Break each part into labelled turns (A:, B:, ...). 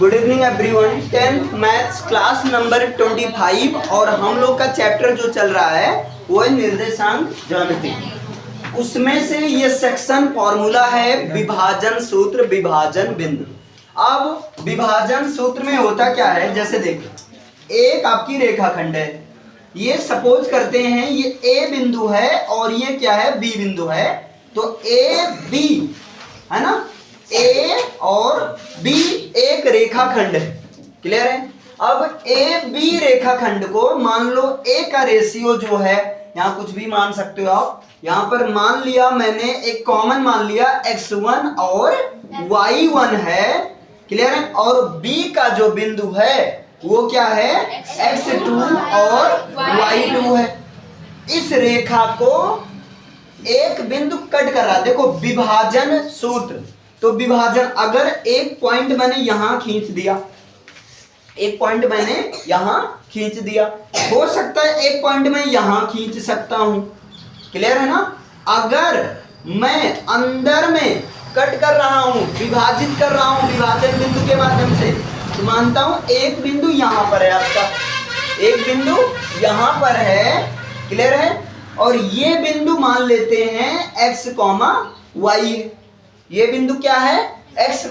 A: Good evening everyone. 10th maths class number 25 और हम लोग का चैप्टर जो चल रहा है वो है निर्देशांक ज्यामिति। उसमें से ये सेक्शन फॉर्मूला है विभाजन सूत्र, विभाजन बिंदु। अब विभाजन सूत्र में होता क्या है, जैसे देखो एक आपकी रेखाखंड है, ये सपोज करते हैं ये ए बिंदु है और ये क्या है, बी बिंदु है। तो ए बी है ना, ए और बी एक रेखाखंड है, क्लियर है। अब ए बी रेखाखंड को मान लो ए का रेशियो जो है, यहाँ कुछ भी मान सकते हो आप। यहाँ पर मान लिया मैंने, एक कॉमन मान लिया x1 और y1 है, क्लियर है। और बी का जो बिंदु है वो क्या है, x2 और y2 है। इस रेखा को एक बिंदु कट कर रहा है। देखो विभाजन सूत्र, तो विभाजन अगर एक पॉइंट मैंने यहां खींच दिया, एक पॉइंट मैंने यहां खींच दिया, हो सकता है एक पॉइंट मैं यहां खींच सकता हूं, क्लियर है ना। अगर मैं अंदर में कट कर रहा हूं, विभाजित कर रहा हूं विभाजन बिंदु के माध्यम से, तो मानता हूं एक बिंदु यहां पर है आपका, एक बिंदु यहां पर है, क्लियर है। और ये बिंदु मान लेते हैं x, y। ये बिंदु क्या है, x,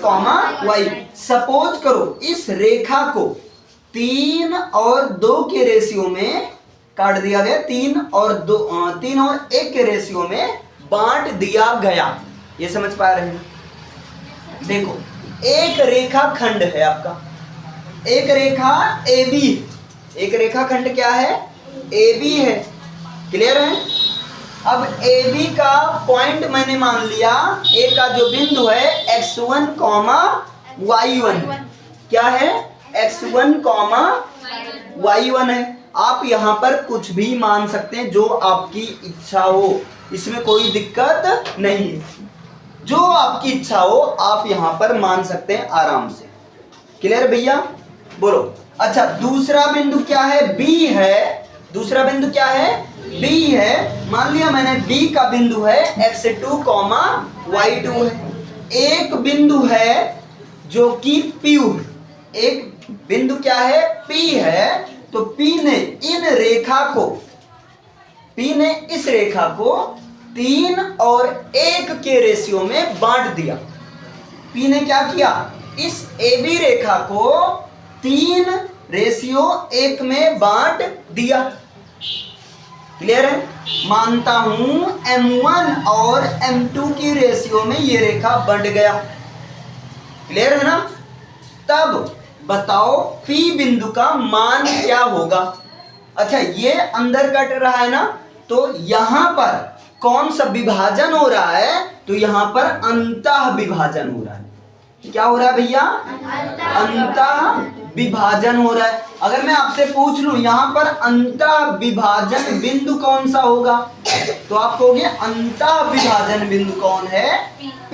A: y। सपोज करो इस रेखा को 3 और 2 के रेशियो में काट दिया गया, 3 और 1 के रेशियो में बांट दिया गया। ये समझ पा रहे हैं। देखो एक रेखा खंड है आपका, एक रेखा AB, एक रेखा खंड क्या है, AB है, क्लियर है। अब AB का पॉइंट मैंने मान लिया, A का जो बिंदु है x1, y1 क्या है, x1, y1 है। आप यहाँ पर कुछ भी मान सकते हैं जो आपकी इच्छा हो, इसमें कोई दिक्कत नहीं है। जो आपकी इच्छा हो आप यहाँ पर मान सकते हैं आराम से, क्लियर भैया, बोलो। अच्छा दूसरा बिंदु क्या है, B है। दूसरा बिंदु क्या है, B है। मान लिया मैंने B का बिंदु है x2, y2 है। एक बिंदु है जो कि P, एक बिंदु क्या है, P है। तो P ने इन रेखा को, P ने इस रेखा को 3 और 1 के रेशियो में बांट दिया। P ने क्या किया, इस AB रेखा को 3:1 में बांट दिया, क्लियर है। मानता हूं M1 और M2 की रेशियो में ये रेखा बंट गया, क्लियर है ना। तब बताओ P बिंदु का मान क्या होगा। अच्छा ये अंदर कट रहा है ना, तो यहां पर कौन सा विभाजन हो रहा है, तो यहां पर अंतः विभाजन हो रहा है। क्या हो रहा है भैया, अंतः विभाजन हो रहा है। अगर मैं आपसे पूछ लूं यहां पर अंतः विभाजन बिंदु कौन सा होगा, तो आप कहोगे अंतः विभाजन बिंदु कौन है, P।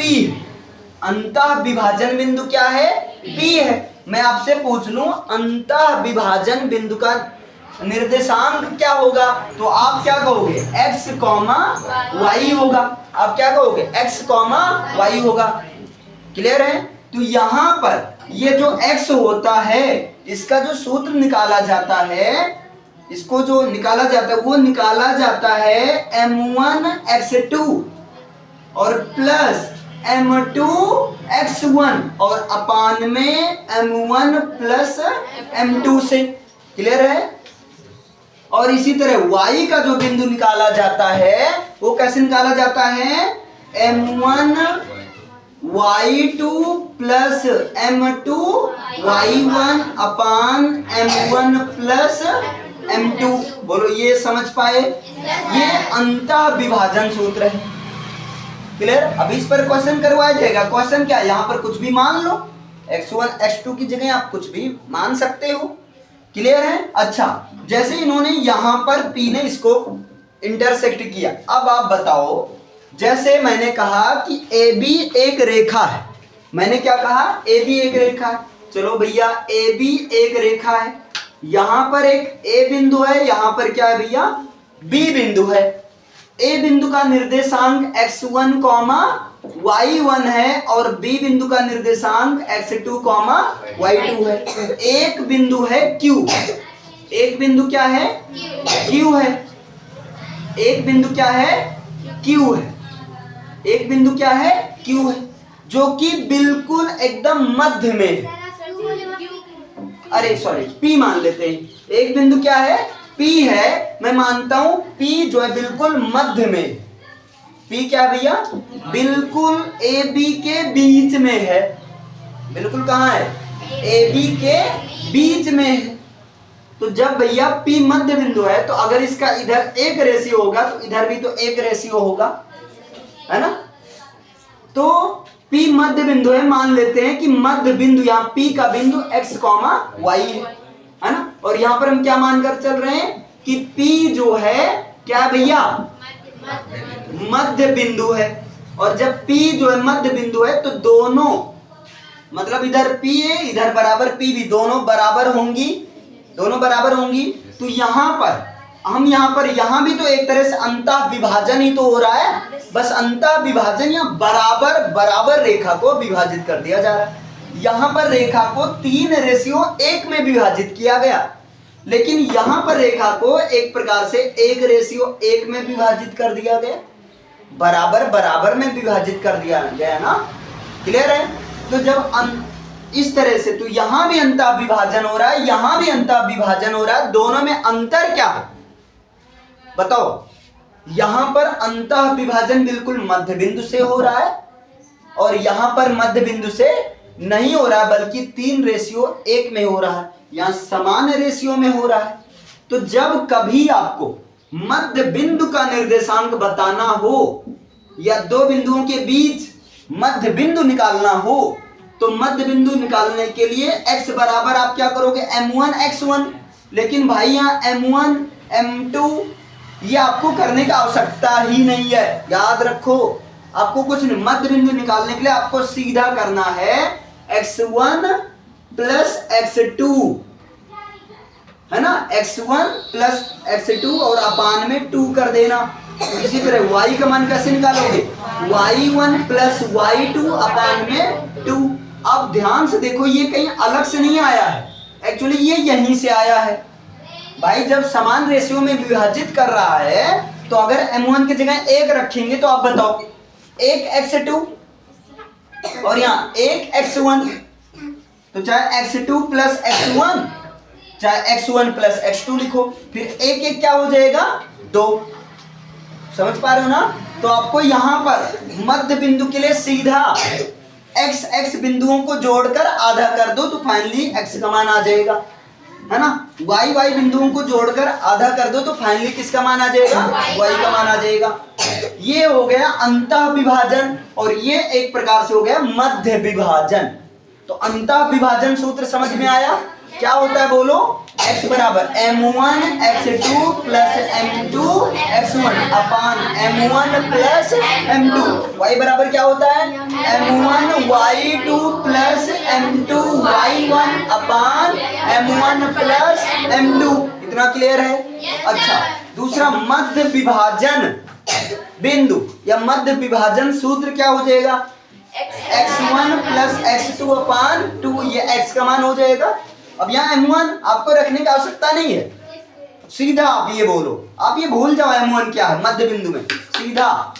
A: अंतः विभाजन बिंदु क्या है, P है। मैं आपसे पूछ लूं अंतः विभाजन बिंदु का निर्देशांक क्या होगा, तो आप क्या कहोगे, x, y होगा। आप क्या कहोगे, x, y होगा, क्लियर है। तो यहां पर ये जो x होता है इसका जो सूत्र निकाला जाता है, इसको जो निकाला जाता है वो निकाला जाता है m1 x2 और प्लस m2 x1 और अपान में m1 प्लस m2 से, क्लियर है। और इसी तरह y का जो बिंदु निकाला जाता है वो कैसे निकाला जाता है, m1 y2 plus m2 y1 अपान m1 प्लस m2। बोलो ये समझ पाए, ये अंतः विभाजन सूत्र है, क्लियर। अब इस पर क्वेश्चन करवाया जाएगा। क्वेश्चन क्या है, यहाँ पर कुछ भी मान लो, x1 x2 की जगह आप कुछ भी मान सकते हो, क्लियर है। अच्छा जैसे इन्होंने यहाँ पर P ने इसको इंटरसेक्ट किया, अब आप बताओ, जैसे मैंने कहा कि AB एक रेखा है, मैंने क्या कहा, AB एक रेखा है। चलो भैया AB एक रेखा है, यहां पर एक A बिंदु है, यहां पर क्या है भैया, B बिंदु है, ए बिंदु का निर्देशांक x1, y1 है और बी बिंदु का निर्देशांक x2, y2 है। एक बिंदु है Q, एक बिंदु क्या है? Q है। एक बिंदु क्या है? Q है। एक बिंदु क्या है? Q है, जो कि बिल्कुल एकदम मध्य में है। अरे सॉरी, P मान लेते हैं। एक बिंदु क्या है? P है। मैं मानता हूं P जो है बिल्कुल मध्य में। P क्या भैया? बिल्कुल AB के बीच में है। बिल्कुल कहाँ है? AB के बीच में है। तो जब भैया P मध्य बिंदु है तो अगर इसका इधर एक रेशियो होगा तो इधर भी तो एक रेशियो होगा, है ना? तो P मध्य बिंदु है, मान लेते हैं कि मध्य बिंदु यहाँ P का बिंदु x, y है ना? और यहाँ पर हम क्या मानकर चल रहे हैं कि P जो है क्या भैया? मध्य बिंदु है। और जब P जो है मध्य बिंदु है तो दोनों, मतलब इधर P है इधर बराबर P भी, दोनों बराबर होंगी, दोनों बराबर होंगी। तो यहाँ पर हम यहाँ भी तो एक तरह से अंतः विभाजन ही तो हो रहा है। बस अंतः विभाजन या बराबर रेखा को विभाजित कर दिया जा रहा है। यहाँ पर रेखा को 3:1 में विभाजित किया गया, लेकिन यहाँ पर रेखा को एक प्रकार से 1:1 में विभाजित कर दिया गया, बराबर में विभाजित कर दिया गया ना। क्लियर है? तो जब इस तरह से, तो यहाँ भी अंतः विभाजन हो रहा है, यहाँ भी अंतः विभाजन हो रहा है। दोनों में अंतर क्या है बताओ? यहाँ पर अंतः विभाजन बिल्कुल मध्य बिंदु से हो रहा है और यहाँ पर मध्य बिंदु से नहीं हो रहा है, बल्कि 3:1 में हो रहा है। यहाँ समान रेशियो में हो रहा है। तो जब कभी आपको मध्य बिंदु का निर्देशांक बताना हो या दो बिंदुओं के बीच मध्य बिंदु निकालना हो, तो मध्य बिंदु निकालने के लिए x बराबर आप क्या करोगे? m1 x1। लेकिन भाई यहाँ m1 m2 ये आपको करने की आवश्यकता ही नहीं है। याद रखो, आपको कुछ मध्य बिंदु निकालने के लिए आपको सीधा करना है x1 प्लस x2, है ना? x1 प्लस x2 और अपान में 2 कर देना। इसी तरह y का मान कैसे निकालोगे? y1 प्लस y2 अपान में 2। अब ध्यान से देखो, ये कहीं अलग से नहीं आया है, एक्चुअली ये यहीं से आया है। भाई जब समान रेशियो में विभाजित कर रहा है तो अगर m1 की जगह 1 रखेंगे तो आप बताओ, 1 x2 और यहाँ 1 x1, तो चाहे x2 प्लस x1 चाहे x1 प्लस x2 लिखो, फिर एक क्या हो जाएगा? 2। समझ पा रहे हो ना? तो आपको यहाँ पर मध्य बिंदु के लिए सीधा x बिंदुओं को जोड़कर आधा कर दो तो फाइनली x का मान आ जाएगा, है ना? y बिंदुओं को जोड़कर आधा कर दो तो फाइनली किसका मान आ जाएगा? y का मान आ जाएगा। ये हो गया अंतः विभाजन और ये एक प्रकार से हो गया मध्य विभाजन। तो अंतः विभाजन सूत्र समझ में आया? क्या होता है बोलो? x बराबर m1 x2 plus m2 x1 अपान m1 प्लस m2। y बराबर क्या होता है? m1 y2 plus m2 y1 अपान m1 प्लस m2। इतना क्लियर है? अच्छा, दूसरा मध्य विभाजन बिंदु या मध्य विभाजन सूत्र क्या हो जाएगा? x1 प्लस x2 अपान 2, ये x का मान हो जाएगा। अब यहाँ m1 आपको रखने की आवश्यकता नहीं है, सीधा आप ये बोलो, आप ये भूल जाओ m1 क्या है मध्य बिंदु में। सीधा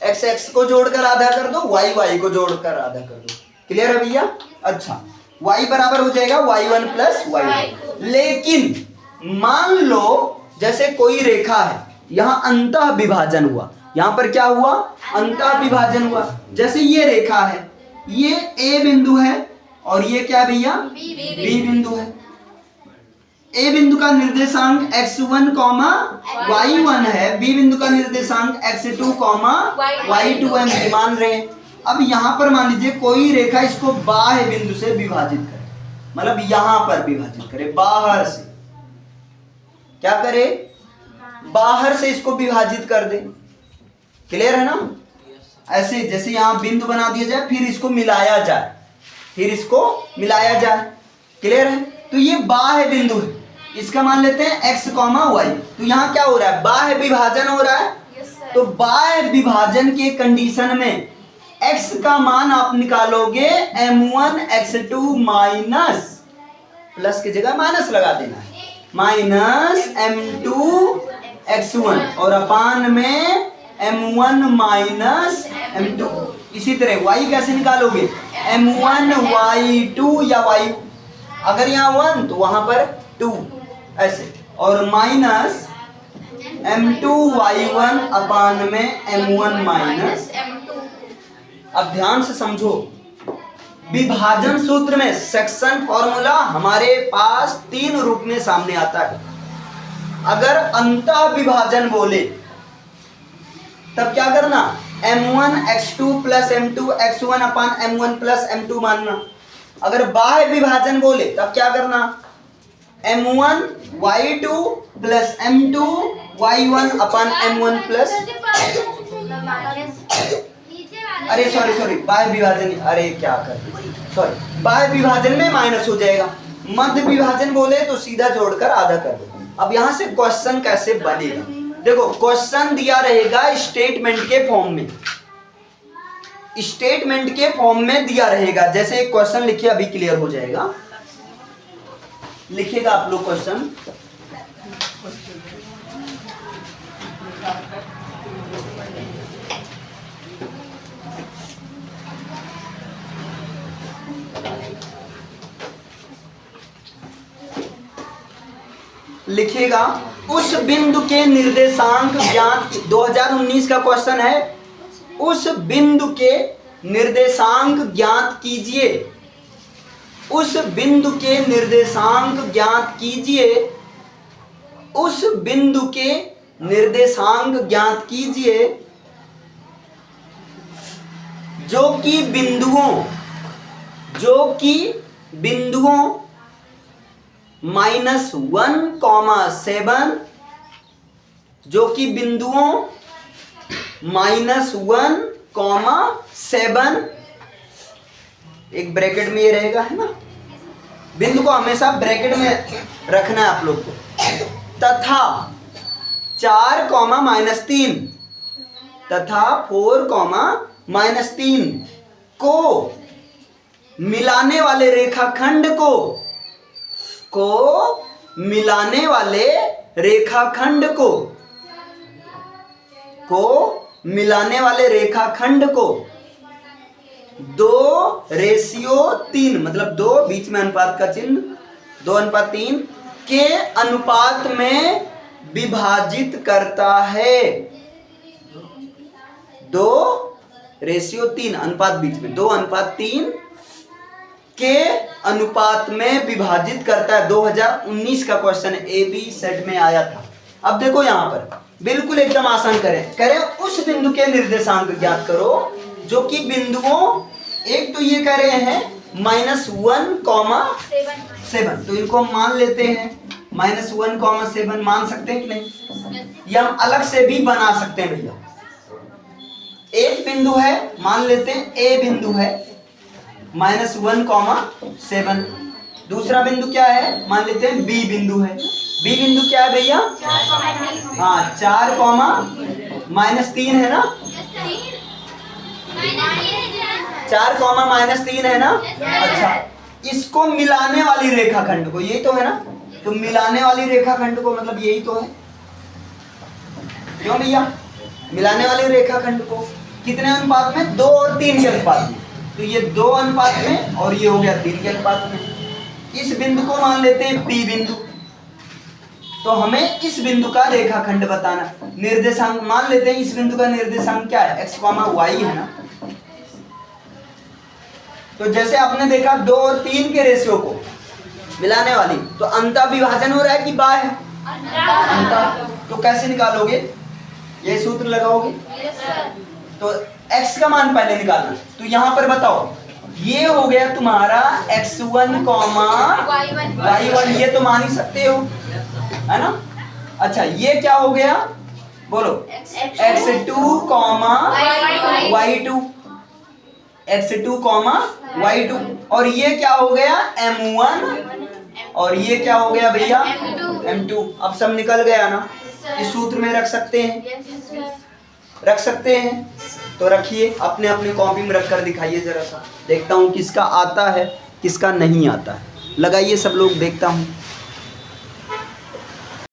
A: x को जोड़कर आधा कर दो, y को जोड़कर आधा कर दो। क्लियर है भैया? अच्छा, y बराबर हो जाएगा y1 प्लस y2। लेकिन मान लो जैसे कोई रेखा है, यहाँ अंतः विभाजन हुआ, यहाँ पर क्या हुआ? अंतः विभाजन हुआ। जैसे ये रेखा है, ये a बिंदु है और ये क्या भैया? B बिंदु है। A बिंदु का निर्देशांक x1, y1 है, B बिंदु का निर्देशांक x2, y2 है, मान रहे हैं। अब यहाँ पर मान लीजिए कोई रेखा इसको बाह्य बिंदु से विभाजित करे, मतलब यहाँ पर विभाजित करे, बाहर से। क्या करे? बाहर से इसको विभाजित कर दे। क्लियर है ना? ऐसे जैसे यहाँ बिंदु बना दिया जाए, फिर इसको मिलाया जाए, क्लियर है? तो ये बाह्य बिंदु है, इसका मान लेते हैं x, y। तो यहाँ क्या हो रहा है? बाह्य विभाजन हो रहा है, तो बाह्य विभाजन के कंडीशन में x का मान आप निकालोगे m1 x2 माइनस, प्लस की जगह माइनस लगा देना है, माइनस m2 x1 और अपान में m1 माइनस m2। इसी तरह y कैसे निकालोगे, m1 y2 या y, अगर यहाँ 1 तो वहां पर 2 ऐसे, और माइनस m2 y1 अपान में m1 माइनस। अब ध्यान से समझो, विभाजन सूत्र में सेक्शन फॉर्मूला हमारे पास 3 रूप में सामने आता है। अगर अंतः विभाजन बोले तब क्या करना, m1 x2 plus m2 x1 अपान m1 प्लस m2 मानना। अगर बाह्य विभाजन बोले तब क्या करना, m1 y2 plus m2 y1 अपान m1 प्लस, अरे सॉरी बाह्य विभाजन, अरे क्या कर, सॉरी बाह्य विभाजन में माइनस हो जाएगा। मध्य विभाजन बोले तो सीधा जोड़कर आधा कर दो। अब यहां से क्वेश्चन कैसे बनेगा, देखो क्वेश्चन दिया रहेगा स्टेटमेंट के फॉर्म में, स्टेटमेंट के फॉर्म में दिया रहेगा। जैसे एक क्वेश्चन लिखिए, अभी क्लियर हो जाएगा, लिखिएगा आप लोग क्वेश्चन। लिखिएगा, उस बिंदु के निर्देशांक ज्ञात, 2019 का क्वेश्चन है, उस बिंदु के निर्देशांक ज्ञात कीजिए, उस बिंदु के निर्देशांक ज्ञात कीजिए, उस बिंदु के निर्देशांक ज्ञात कीजिए जो कि बिंदुओं -1,7, जो कि बिंदुओं -1,7, एक ब्रैकेट में ये रहेगा, है ना, बिंदु को हमेशा ब्रैकेट में रखना है आप लोग को, तथा 4,-3 तथा 4,-3 को मिलाने वाले रेखाखंड मिलाने वाले रेखाखंड को 2:3, मतलब 2 बीच में अनुपात का चिन्ह, 2:3 के अनुपात में विभाजित करता है। 2:3 अनुपात बीच में 2:3 के अनुपात में विभाजित करता है। 2019 का क्वेश्चन AB सेट में आया था। अब देखो यहाँ पर बिल्कुल एकदम आसान करें उस बिंदु के निर्देशांक ज्ञात करो जो कि बिंदुओं, एक तो ये कह रहे हैं -1,7, तो इनको मान लेते हैं -1,7 मान सकते हैं कि नहीं, या हम अलग से भी बना सकते हैं भैया। एक बिंदु है, मान लेते हैं A बिंदु है -1,7, दूसरा बिंदु क्या है, मान लेते हैं B बिंदु है। B बिंदु क्या है भैया, हाँ 4,-3 है ना, 4,-3 है ना। अच्छा, इसको मिलाने वाली रेखाखंड को, यही तो है ना, तो मिलाने वाली रेखाखंड को मतलब यही तो है, क्यों भैया, मिलाने वाले रेखाखंड को कितने अनुपात में, 2 और 3 के अनुपात में, तो ये 2 अनुपात में और ये हो गया 3 के अनुपात में। इस बिंदु को मान लेते हैं P बिंदु, तो हमें इस बिंदु का रेखाखंड बताना, निर्देशांक मान लेते हैं, इस बिंदु का निर्देशांक क्या है, x, y है ना। तो जैसे आपने देखा 2 और 3 के रेशियो को मिलाने वाली, तो अंतः विभाजन हो रहा है कि बाह्य, अंतः, तो कैसे निकालोगे, ये सूत्र लगाओगे, तो x का मान पहले निकालना। तो यहां पर बताओ, ये हो गया तुम्हारा x1, y1, ये तो मान ही सकते हो, है ना। अच्छा, ये क्या हो गया, बोलो, x2, y2, x2, y2, और ये क्या हो गया m1, और ये क्या हो गया भैया m2। अब सब निकल गया ना, इस सूत्र में रख सकते हैं। रख सकते हैं तो रखिए, अपने अपने कॉपी में रख कर दिखाइए ज़रा सा, देखता हूँ किसका आता है किसका नहीं आता है। लगाइए सब लोग, देखता हूँ।